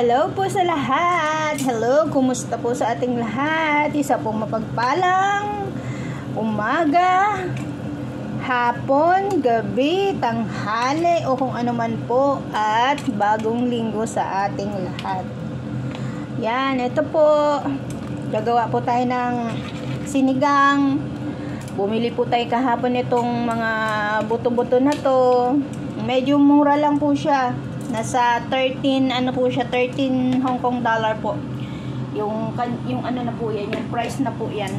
Hello po sa lahat. Hello, kumusta po sa ating lahat? Isa pong mapagpalang umaga, hapon, gabi, tanghali o kung ano man po at bagong linggo sa ating lahat. Yan, ito po. Gagawa po tayo ng sinigang. Bumili po tayo kahapon itong mga buto-buto na to. Medyo mura lang po siya. Nasa 13 Hong Kong dollar po. Yung ano na po yan, yung price na po yan.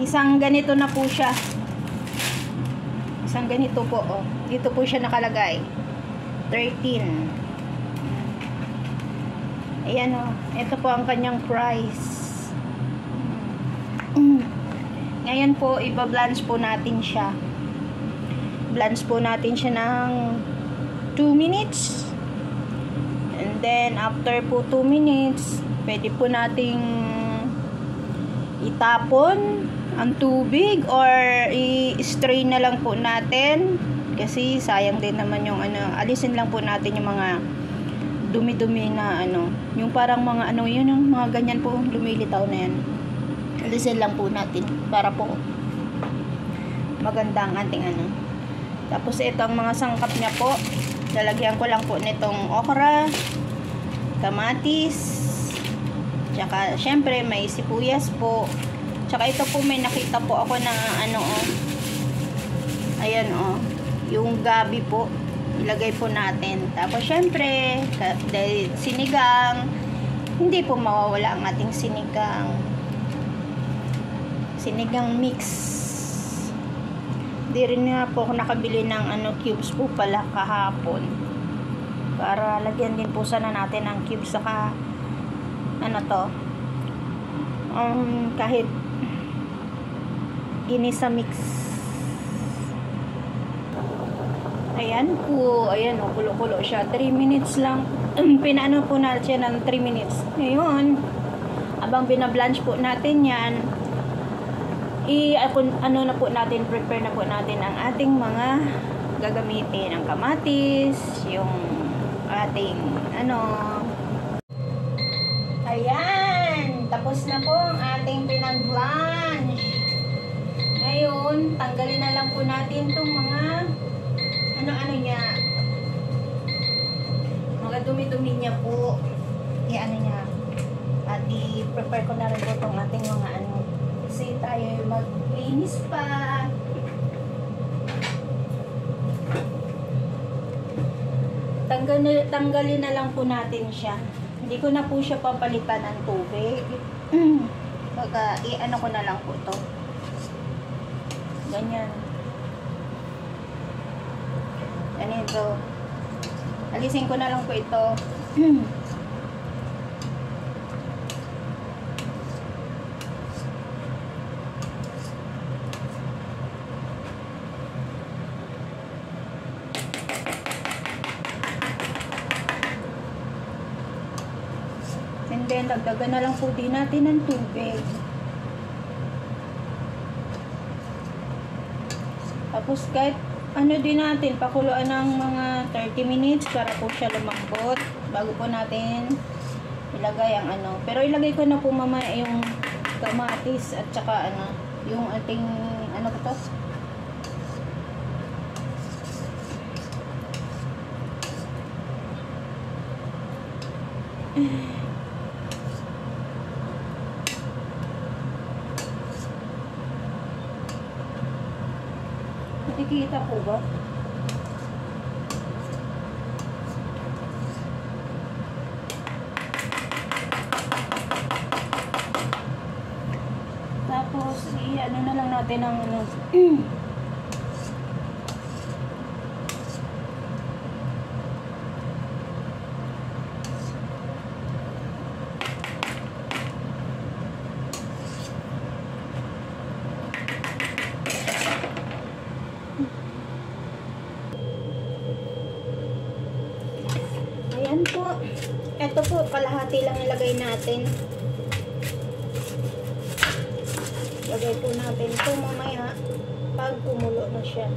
Isang ganito na po siya. Isang ganito po, oh. Dito po siya nakalagay. 13. Ayan, oh. Ito po ang kanyang price. Ngayon po, iba-blanch po natin siya. Blanch po natin siya ng 2 minutes. And then, after po 2 minutes, pwede po nating itapon ang tubig or i-strain na lang po natin. Kasi sayang din naman yung ano, alisin lang po natin yung mga dumi-dumi na ano. Yung parang mga ano, yun yung mga ganyan po, lumilitaw na yan. Alisin lang po natin para po maganda ang ating ano. Tapos ito ang mga sangkap niya po. Lalagyan ko lang po nitong okra, kamatis, tsaka syempre may sibuyas po. Tsaka ito po may nakita po ako na ano, oh. Ayan, oh. Yung gabi po. Ilagay po natin. Tapos syempre, dahil sinigang, hindi po mawawala ang ating sinigang. Sinigang mix. Di rin nga po ako nakabili ng ano, cubes po pala kahapon. Para lagyan din po sana natin ng cubes saka ano to. Kahit ginisa mix. Ayan po. Ayan o, kulo-kulo siya. 3 minutes lang. Pinaano po natin siya ng 3 minutes. Ngayon, abang binablanch po natin yan, ano na po natin, prepare na po natin ang ating mga gagamitin, ang kamatis, yung ating ano. Ayan, tapos na po ang ating pinag-blanch. Ngayon, tanggalin na lang po natin itong mga ano niya, mga dumi-dumi niya po, ano niya, at i-prepare ko na rin po itong ating mga ano, kasi tayo maglinis pa. Tanggalin na lang po natin siya. Hindi ko na po siya papalitan ng tubig. I-ano ko na lang po ito. Ganyan. Ganito. Alisin ko na lang po ito. And then, dagdagan na lang po din natin ng tubig. Tapos, kahit ano din natin, pakuluan ng mga 30 minutes para po siya lumambot bago po natin ilagay ang ano. Pero ilagay ko na po mamaya yung kamatis at saka ano, yung ating ano ko to? Nakikita po ba? Tapos, ano na lang natin ang ano. Ayan po. Ito po, kalahati lang ilagay natin. Lagay po natin ito mamaya pag kumulo na siya.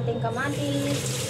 ating kamatis.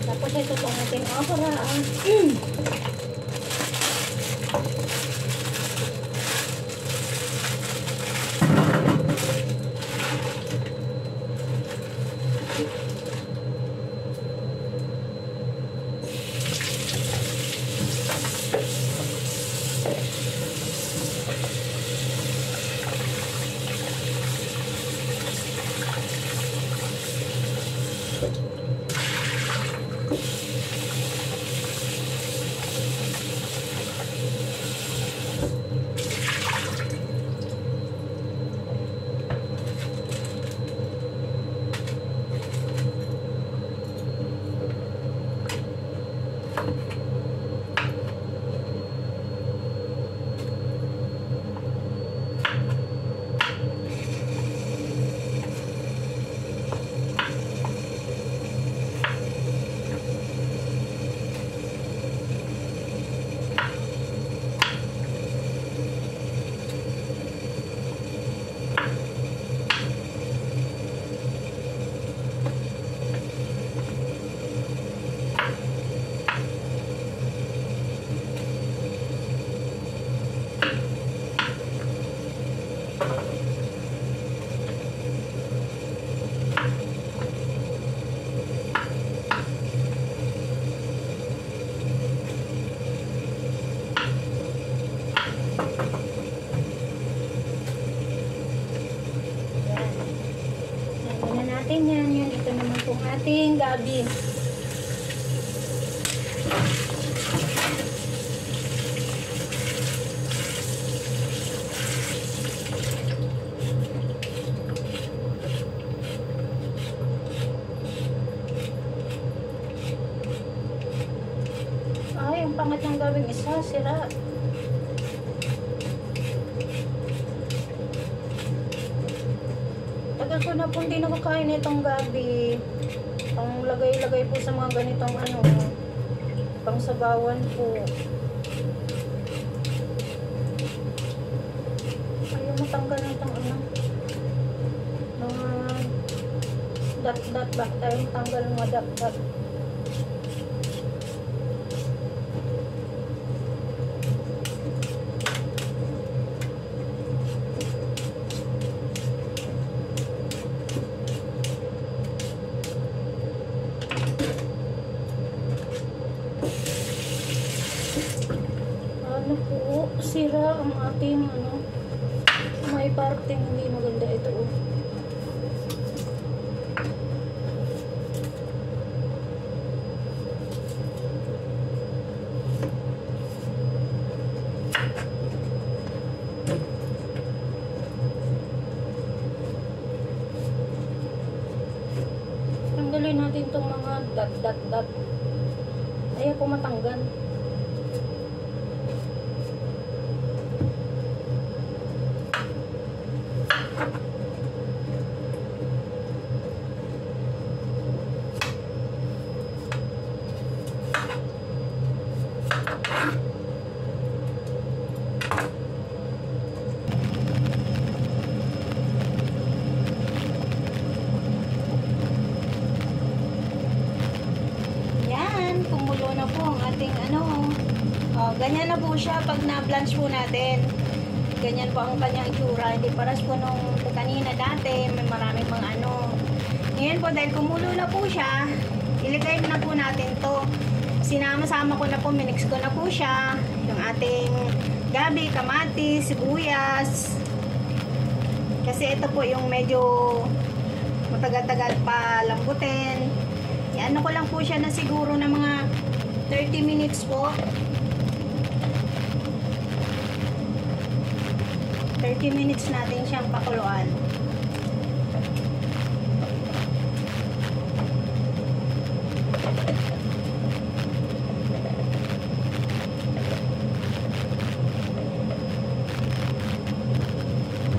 Tapos ito po natin okra. Yan. Ito naman pong ating gabi. Ay, ang pangat ng gabing isa, sira. Tagal ko na po hindi nakakain itong gabi. Ang lagay-lagay po sa mga ganitong pangsabawan po. Ayaw matanggal na itong mga dot-dot ba? Tayo matanggal mga dot-dot. Sira ang ating may parteng hindi maganda ito. Tanggalin natin itong mga dot. Ayaw ko matanggal. Ganyan na po siya pag na-blanch po natin. Ganyan po ang kanyang itsura. Hindi paras po nung kanina dati. May maraming mga Ngayon po dahil kumulo na po siya, iligay na po natin to. Sinama-sama ko na po, minix ko na po siya. Yung ating gabi, kamatis, sibuyas. Kasi ito po yung medyo matagal-tagal pa lambutin. Ano ko lang po siya na siguro na mga 30 minutes po. 30 minutes natin siyang pakuluan.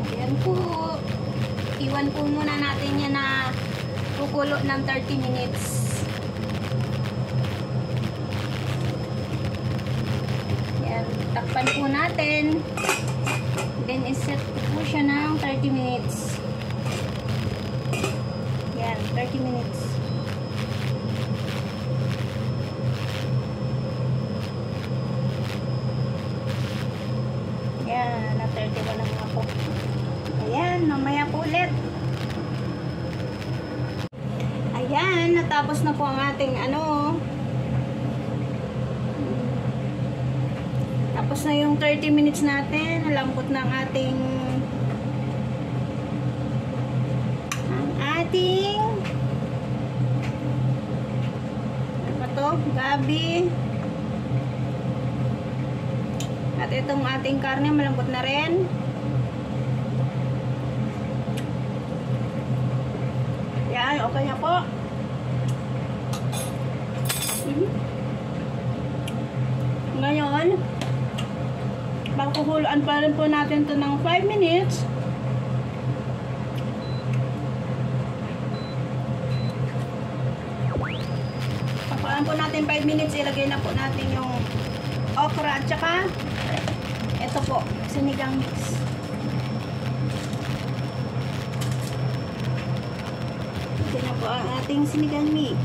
Ayan po. Iwan po muna natin yan na kukulo ng 30 minutes. Ayan. Takpan po natin. Then, iset po siya ng 30 minutes. Yan, 30 minutes. Yan, na 31 na nga po. Ayan, mamaya po ulit. Ayan, natapos na po ang ating tapos na yung 30 minutes natin. Nalambot na ang ating ano to? Gabi. At itong ating karne malambot na rin. Yan, okay na po. Ngayon, pagkukuloan pa rin po natin ito ng 5 minutes. Pagkukuloan po natin 5 minutes, ilagay na po natin yung okra at saka ito po, sinigang mix. Ito na po ang ating sinigang mix.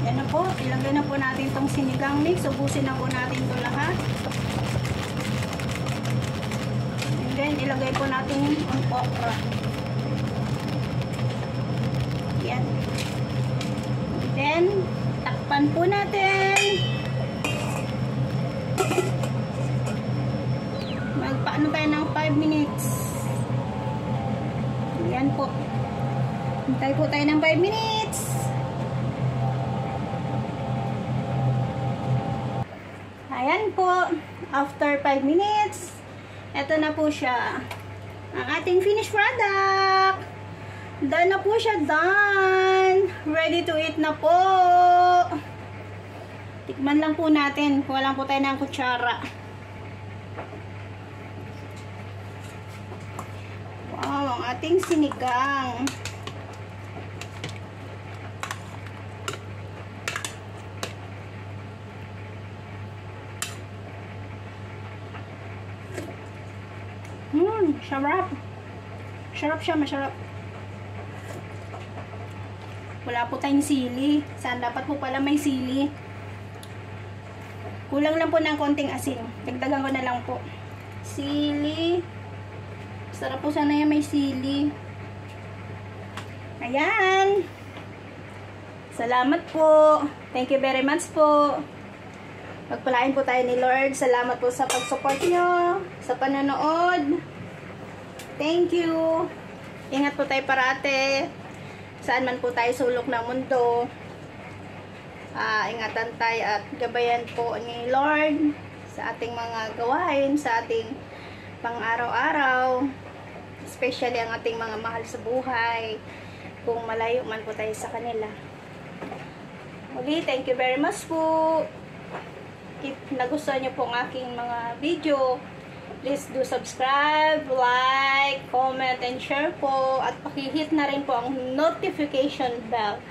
Yan na po, ilagay na po natin itong sinigang mix. Ubusin na po natin ito lahat. And then, ilagay po natin ang okra. Yan. And then, takpan po natin. Magpaano tayo ng 5 minutes. Yan po. Hintay po tayo ng 5 minutes. Ayan po, after 5 minutes, eto na po siya, ang ating finished product. Done na po siya, done. Ready to eat na po. Tikman lang po natin, kuha lang po tayo ng kutsara. Wow, ang ating sinigang. Sarap. Sarap siya, masarap. Wala po tayong sili. Saan dapat po pala may sili. Kulang lang po ng konting asin. Dagdagan ko na lang po. Sili. Sarap po sana yung may sili. Ayan. Salamat po. Thank you very much po. Pagpalain po tayo ni Lord. Salamat po sa pag-support nyo. Sa panonood. Thank you. Ingat po tayo parate. Saan man po tayo sulok ng mundo. Ingatan tayo at gabayan po ni Lord sa ating mga gawain, sa ating pang-araw-araw. Especially ang ating mga mahal sa buhay. Kung malayo man po tayo sa kanila. Muli, thank you very much po. If nagustuhan nyo po ang aking mga video, please do subscribe, like, comment, and share po. At pakihit na rin po ang notification bell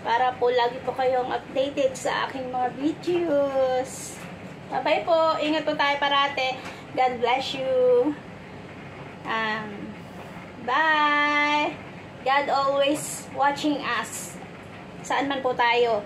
para po lagi po kayong updated sa aking mga videos. Bye-bye po. Ingat po tayo parate. God bless you. Bye. God always watching us. Saan man po tayo.